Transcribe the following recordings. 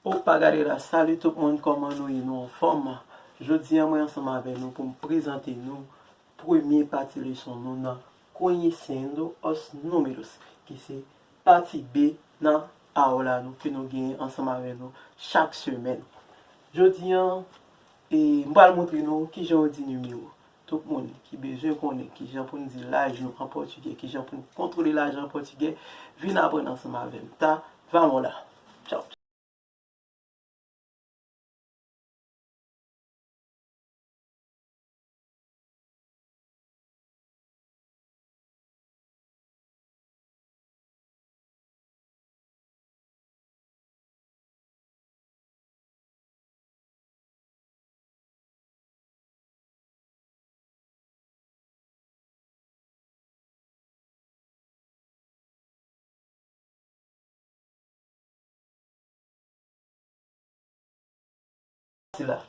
Opa galera, salut tout le monde, comment nous sommes en forme? Je dis à moi ensemble avec nous pour me présenter nous première partie leçon nous dans conhecendo os números, qui c'est partie B dans aula nous que nous gagnons ensemble avec nous chaque semaine. Je dis et vais montrer nous qui j'ai dit numéro. Tout le monde qui besoin connaît qui j'ai pour nous dire l'argent en portugais, qui j'ai pour nous contrôler l'argent en portugais, viens apprendre ensemble avec nous. Ta, vamos là. Ciao. Là.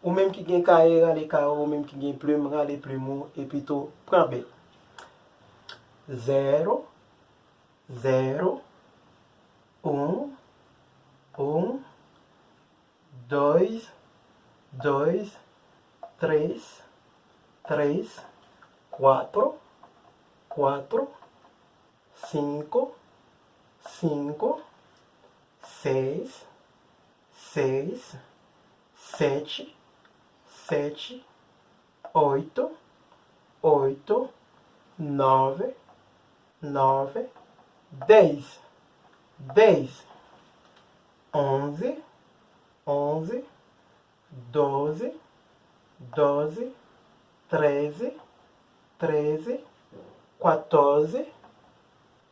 Ou même qui gagne carrière, les carreaux, ou même qui gagne plume, les plumeaux, et plutôt, prends B. 0, 0, 1, 1, 2, 2, 3, 3, 4, 4, 5, 5, 6, 6, 7, 7, 8, 8, 9, 9, 10, 10, 11, 11, 12, 12, 13, 13, 14,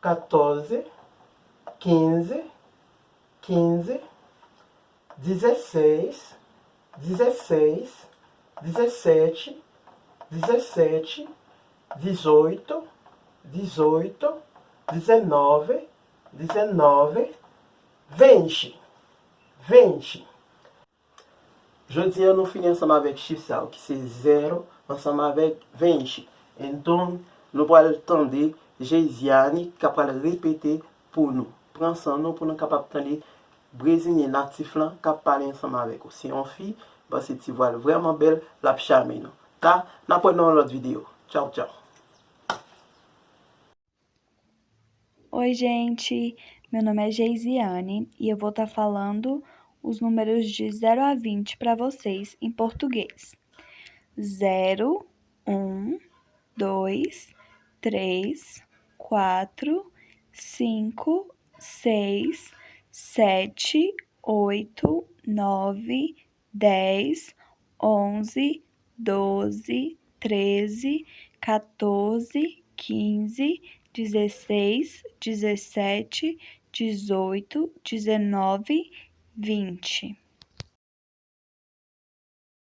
14, 15, 15, 16, 16, 17, 17, 18, 18, 19, 19, 20, 20. Je dis nous finissons ensemble avec chiffre ça, qui c'est 0 ensemble avec 20. Et donc, nous allons attendre Jésiane qui va répéter pour nous. Prends ça nous pour nous capables d'entendre Brésilien natif là qui parler ensemble avec nous. Si on fille, parce que tu vois vraiment belle, la charme nous. Tá? Nous prenons l'autre vidéo. Tchau, tchau. Oi, gente. Meu nome é Geisiane e eu vou estar falando os números de 0 a 20 para vocês em português. 0, 1, 2, 3, 4, 5, 6, 7, 8, 9, 10, 11, 12, 13, 14, 15, 16, 17, 18, 19, 20.